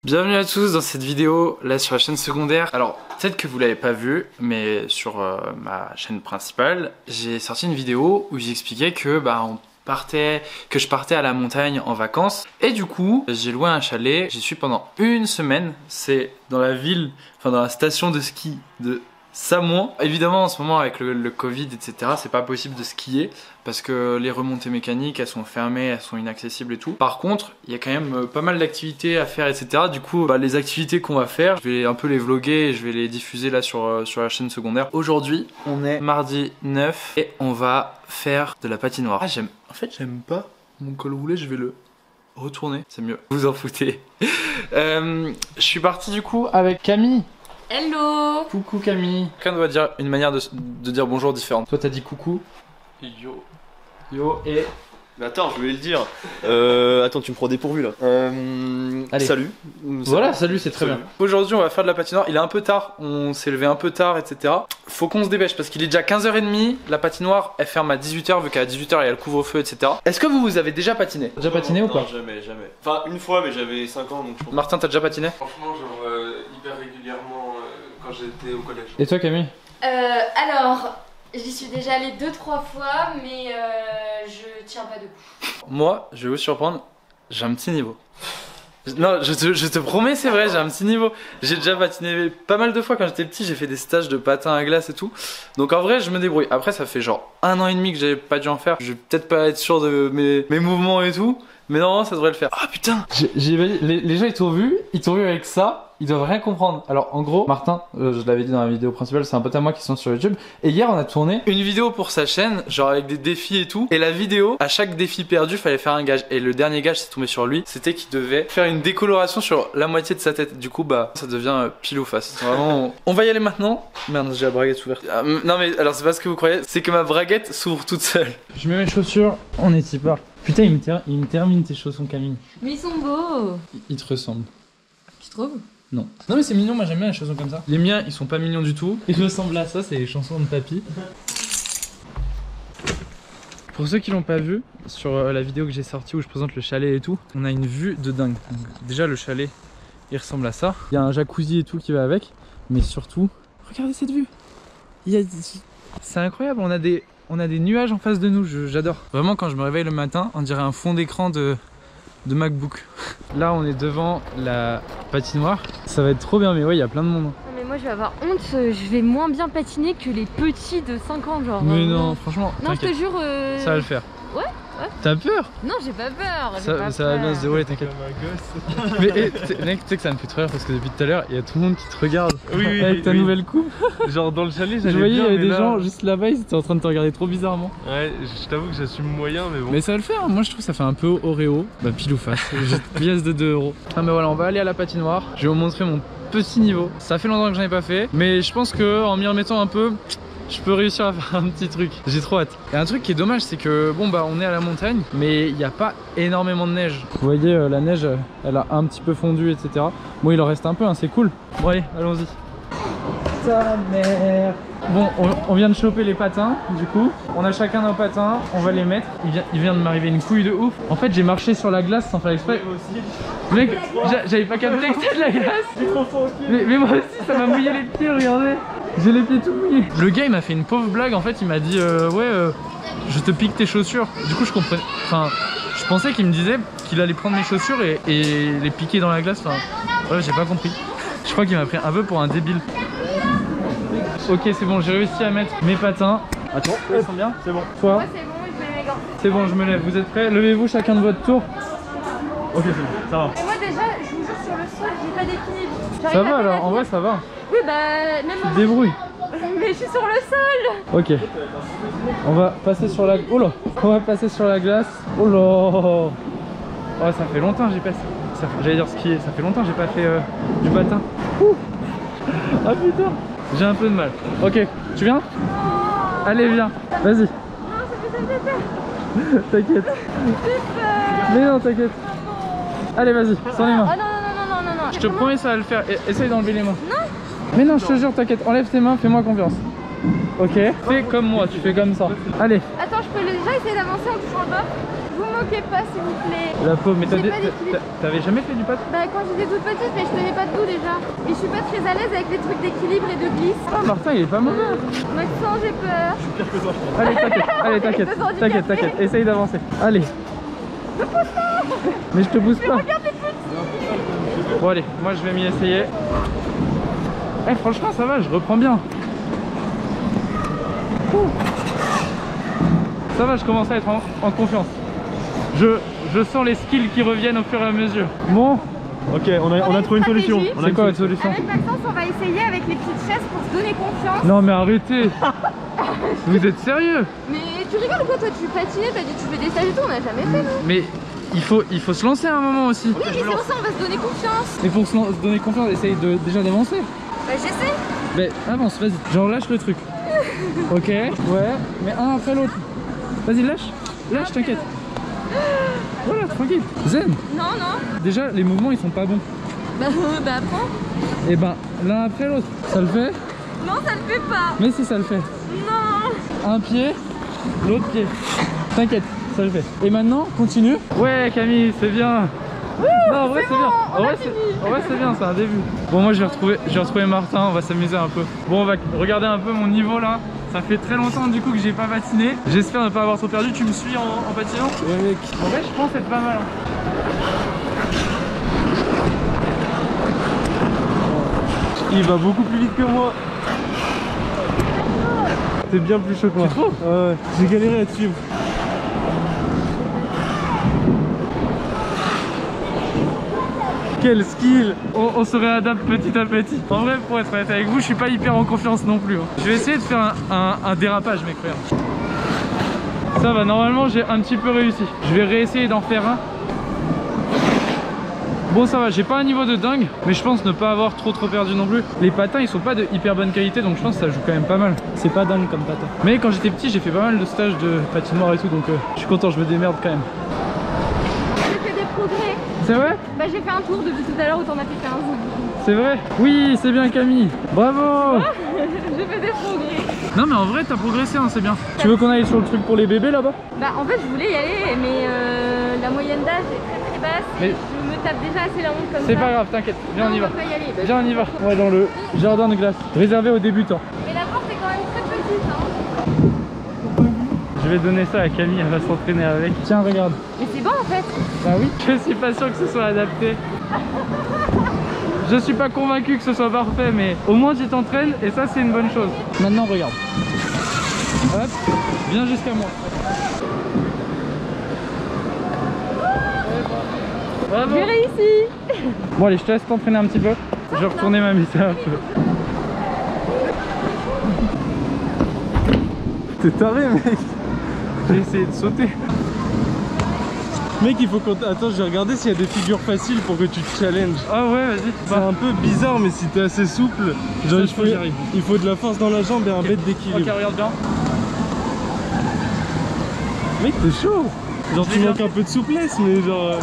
Bienvenue à tous dans cette vidéo là sur la chaîne secondaire. Alors peut-être que vous l'avez pas vu, mais sur ma chaîne principale j'ai sorti une vidéo où j'expliquais que je partais à la montagne en vacances. Et du coup j'ai loué un chalet, j'y suis pendant une semaine. C'est dans la ville, enfin dans la station de ski de Samoin. Évidemment en ce moment avec le Covid etc, c'est pas possible de skier parce que les remontées mécaniques elles sont fermées, elles sont inaccessibles et tout. Par contre il y a quand même pas mal d'activités à faire etc. Du coup les activités qu'on va faire, je vais un peu les vlogger et je vais les diffuser là sur la chaîne secondaire. Aujourd'hui on est mardi 9 et on va faire de la patinoire. Ah j'aime pas mon col roulé, je vais le retourner, c'est mieux, vous en foutez. Je suis parti du coup avec Camille. Hello. Coucou Camille. Chacun doit dire une manière de dire bonjour différente. Toi t'as dit coucou. Yo. Yo et... Mais attends, je voulais le dire. Attends, tu me prends dépourvu là. Allez. Salut. Voilà, salut, c'est très bien. Aujourd'hui on va faire de la patinoire, il est un peu tard, on s'est levé un peu tard etc. Faut qu'on se dépêche parce qu'il est déjà 15h30, la patinoire elle ferme à 18h vu qu'à 18h il y a le couvre-feu etc. Est-ce que vous avez déjà patiné? Déjà patiné ou pas? Non, jamais. Enfin une fois mais j'avais 5 ans donc je pense. Martin t'as déjà patiné? Franchement genre hyper régulièrement quand j'étais au collège. Et toi Camille? Alors, j'y suis déjà allée 2-3 fois, mais je tiens pas debout. Moi, je vais vous surprendre, j'ai un petit niveau. Non, je te promets, c'est vrai, j'ai un petit niveau. J'ai déjà patiné pas mal de fois quand j'étais petit, j'ai fait des stages de patin à glace et tout. Donc en vrai, je me débrouille. Après, ça fait genre 1 an et demi que j'avais pas dû en faire. Je vais peut-être pas être sûr de mes mouvements et tout, mais normalement, ça devrait le faire. Ah putain, les gens ils t'ont vu avec ça. Ils doivent rien comprendre. Alors en gros, Martin, je l'avais dit dans la vidéo principale, c'est un pote à moi qui sont sur YouTube. Et hier on a tourné une vidéo pour sa chaîne, genre avec des défis et tout. Et la vidéo, à chaque défi perdu, fallait faire un gage. Et le dernier gage, c'est tombé sur lui. C'était qu'il devait faire une décoloration sur la moitié de sa tête. Du coup, ça devient pile ou face. Vraiment, on va y aller maintenant. Merde, j'ai la braguette ouverte. Non mais alors c'est pas ce que vous croyez, c'est que ma braguette s'ouvre toute seule. Je mets mes chaussures, on est y part. Putain, il me termine tes chaussons Camille. Mais ils sont beaux. Ils te ressemblent. Tu trouves? Non. Non mais c'est mignon, moi j'aime bien les chaussons comme ça. Les miens ils sont pas mignons du tout. Ils ressemblent à ça, c'est les chansons de papy. Pour ceux qui l'ont pas vu, sur la vidéo que j'ai sortie où je présente le chalet et tout, on a une vue de dingue. Donc, déjà le chalet il ressemble à ça. Il y a un jacuzzi et tout qui va avec. Mais surtout, regardez cette vue. C'est incroyable, on a des nuages en face de nous, j'adore. Vraiment quand je me réveille le matin, on dirait un fond d'écran de MacBook. Là on est devant la patinoire, ça va être trop bien mais ouais il y a plein de monde. Non mais moi je vais avoir honte, je vais moins bien patiner que les petits de 5 ans genre. Mais non franchement, non je te jure ça va le faire. Ouais. T'as peur? Non j'ai pas peur, ça va bien se dérouler, t'inquiète. Mais mec tu sais que ça me fait trop rire parce que depuis tout à l'heure il y a tout le monde qui te regarde avec ta nouvelle coupe. Genre dans le chalet je voyais il y avait des gens juste là-bas, ils étaient en train de te regarder trop bizarrement. Ouais je t'avoue que j'assume moyen mais bon. Mais ça va le faire, moi je trouve que ça fait un peu Oreo. Bah pile ou face, pièce de 2 €. Ah mais voilà on va aller à la patinoire, je vais vous montrer mon petit niveau. Ça fait longtemps que j'en ai pas fait, mais je pense qu'en m'y remettant un peu, je peux réussir à faire un petit truc, j'ai trop hâte. Et un truc qui est dommage c'est que on est à la montagne mais il n'y a pas énormément de neige. Vous voyez la neige elle a un petit peu fondu etc. Bon il en reste un peu hein, c'est cool. Bon allez allons-y. Ta mère. Bon on vient de choper les patins du coup. On a chacun nos patins, on va les mettre. Il vient de m'arriver une couille de ouf. En fait j'ai marché sur la glace sans faire exprès. Mec j'avais pas capté que c'était de la glace. Mais moi aussi ça m'a mouillé les pieds regardez. J'ai les pieds tout mouillés. Le gars il m'a fait une pauvre blague en fait, il m'a dit je te pique tes chaussures. Du coup je comprenais, enfin je pensais qu'il me disait qu'il allait prendre mes chaussures et les piquer dans la glace. Enfin ouais j'ai pas compris. Je crois qu'il m'a pris un peu pour un débile. Ok c'est bon, j'ai réussi à mettre mes patins. Attends, ils sont bien? C'est bon. Toi? Moi c'est bon, je mets mes gants. C'est bon, je me lève, vous êtes prêts? Levez-vous chacun de votre tour. Ok c'est bon, ça va. Et moi déjà, je vous jure sur le sol, j'ai pas d'équilibre. Ça va alors, en vrai ça va. Oui bah même Tu te débrouilles. Mais je suis sur le sol. Ok. On va passer sur la... Oh là. On va passer sur la glace. Oh là. Oh ça fait longtemps que j'ai passé. J'allais dire skier, ça fait longtemps que j'ai pas fait du patin. Ouh. Ah putain. J'ai un peu de mal. Ok, tu viens? Allez viens. Vas-y. Non ça fait peur. T'inquiète. Mais non t'inquiète. Allez vas-y, sans les mains. Oh non. Je te promets ça va le faire. Essaye d'enlever les mains. Non. Mais non, je te jure, t'inquiète, enlève tes mains, fais-moi confiance. Ok, fais comme moi, tu fais comme ça. Allez. Attends, je peux déjà essayer d'avancer en touchant le bas? Vous moquez pas s'il vous plaît. La pauvre, mais J'ai pas d'équilibre. t'avais jamais fait du patin? Bah quand j'étais toute petite, mais je tenais pas debout déjà. Et je suis pas très à l'aise avec les trucs d'équilibre et de glisse. Ah, Martin, il est pas mauvais. Maxence, j'ai peur. Pire que toi, je pense. Allez, t'inquiète, allez, t'inquiète, Deux handicapés. t'inquiète, t'inquiète, essaye d'avancer. Allez. Mais je te pousse pas. Regarde les petits. Bon allez, moi je vais m'y essayer. Eh franchement ça va, je reprends bien. Ouh. Ça va, je commence à être en confiance. Je sens les skills qui reviennent au fur et à mesure. Bon, Ok, on a trouvé une solution. On a c'est une quoi votre solution? Avec Maxence, on va essayer avec les petites chaises pour se donner confiance. Non mais arrêtez. Vous êtes sérieux? Mais tu rigoles ou quoi? Toi tu patinais, t'as dit tu fais des stages et tout, on n'a jamais fait nous. Mais il faut se lancer à un moment aussi. Oui, mais c'est pour ça on va se donner confiance. Mais pour se donner confiance, essaye déjà d'avancer. Bah j'essaie. Mais avance, vas-y, genre lâche le truc. Ok, ouais, mais un après l'autre. Vas-y, lâche, t'inquiète. Voilà, tranquille. Zen. Non, non. Déjà, les mouvements ils sont pas bons. Bah apprends. Et ben, l'un après l'autre. Ça le fait? Non, ça le fait pas. Mais si, ça le fait. Non. Un pied, l'autre pied. T'inquiète, ça le fait. Et maintenant, continue. Ouais, Camille, c'est bien. Non, en vrai, c'est bien. En vrai, c'est bien, c'est un début. Bon, moi, j'ai retrouvé Martin. On va s'amuser un peu. Bon, on va regarder un peu mon niveau là. Ça fait très longtemps du coup que j'ai pas patiné. J'espère ne pas avoir trop perdu. Tu me suis en patinant? Ouais, mec. En vrai, je pense être pas mal. Il va beaucoup plus vite que moi. C'est bien plus chaud que moi. Tu trouves? Ouais, j'ai galéré à te suivre. Quel skill! On se réadapte petit à petit. En vrai, pour être honnête avec vous, je suis pas hyper en confiance non plus. Je vais essayer de faire un dérapage, mes frères. Ça va, normalement j'ai un petit peu réussi. Je vais réessayer d'en faire un. Bon, ça va, j'ai pas un niveau de dingue, mais je pense ne pas avoir trop perdu non plus. Les patins ils sont pas de hyper bonne qualité, donc je pense que ça joue quand même pas mal. C'est pas dingue comme patin. Mais quand j'étais petit, j'ai fait pas mal de stages de patinoire et tout, donc je suis content, je me démerde quand même. J'ai fait des progrès. C'est vrai? Bah j'ai fait un tour depuis tout à l'heure, autant t'en as fait 15. C'est vrai? Oui, c'est bien Camille. Bravo. J'ai fait des progrès. Non mais en vrai t'as progressé, hein, c'est bien. Tu veux qu'on aille sur le truc pour les bébés là-bas? Bah en fait je voulais y aller, mais la moyenne d'âge est très basse. Mais- Et je me tape déjà assez la honte comme ça. C'est pas grave, t'inquiète, viens on y va. On va pas y aller. Bah, Viens on y va. On va dans le jardin de glace, réservé aux débutants. Mais la porte est quand même très petite. Hein. Je vais donner ça à Camille, elle va s'entraîner avec. Tiens regarde. Mais c'est bon en fait. Bah oui. Je suis pas sûr que ce soit adapté. Je suis pas convaincu que ce soit parfait, mais au moins tu t'entraînes et ça c'est une bonne chose. Maintenant regarde. Hop, viens jusqu'à moi. Bravo. J'ai réussi. Bon allez, je te laisse t'entraîner un petit peu. Je vais retourner m'amuser un peu. T'es taré, mec! J'ai essayé de sauter. Mec, il faut qu'on. Attends, je vais regarder s'il y a des figures faciles pour que tu te challenges. Ah ouais, vas-y. C'est un peu bizarre, mais si t'es assez souple, genre je crois que j'y arrive. il faut de la force dans la jambe et un bête Ok, d'équilibre. regarde bien. Mec, t'es chaud! Genre, tu Déjà. manques un peu de souplesse, mais genre.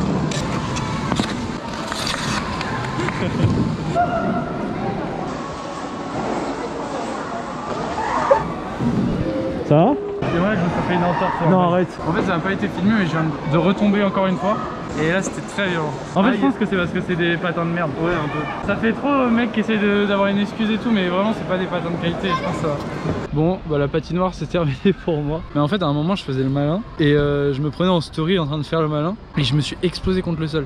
Ça va? C'est vrai que je me suis fait une entorse. Non, en fait. arrête. En fait, ça n'a pas été filmé, mais je viens de retomber encore une fois. Et là, c'était très violent. En fait, je pense que c'est parce que c'est des patins de merde. Ouais, un peu. Ça fait trop mec qui essaie d'avoir une excuse et tout, mais vraiment, c'est pas des patins de qualité. Je pense que ça va. Bon, bah la patinoire, c'est terminé pour moi. Mais en fait, à un moment, je faisais le malin et je me prenais en story en train de faire le malin et je me suis explosé contre le sol.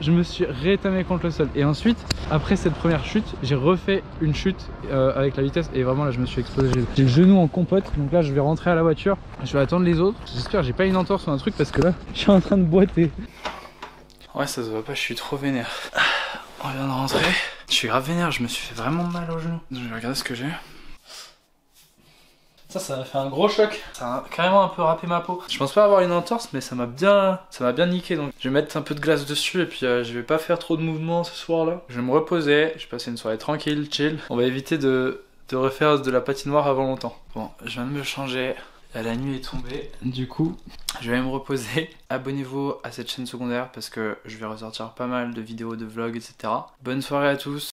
Je me suis rétamé contre le sol et ensuite après cette première chute j'ai refait une chute avec la vitesse et vraiment là je me suis explosé. J'ai le genou en compote, donc là je vais rentrer à la voiture, je vais attendre les autres. J'espère que j'ai pas une entorse ou un truc parce que là je suis en train de boiter. Ouais, ça se voit pas, je suis trop vénère. On vient de rentrer, je suis grave vénère, je me suis fait vraiment mal au genou. Je vais regarder ce que j'ai. Ça m'a fait un gros choc. Ça a carrément un peu râpé ma peau. Je pense pas avoir une entorse, mais ça m'a bien niqué. Donc je vais mettre un peu de glace dessus et puis je vais pas faire trop de mouvements ce soir-là. Je vais me reposer. Je vais passer une soirée tranquille, chill. On va éviter de refaire de la patinoire avant longtemps. Bon, je viens de me changer. La nuit est tombée. Du coup, je vais me reposer. Abonnez-vous à cette chaîne secondaire parce que je vais ressortir pas mal de vidéos, de vlogs, etc. Bonne soirée à tous.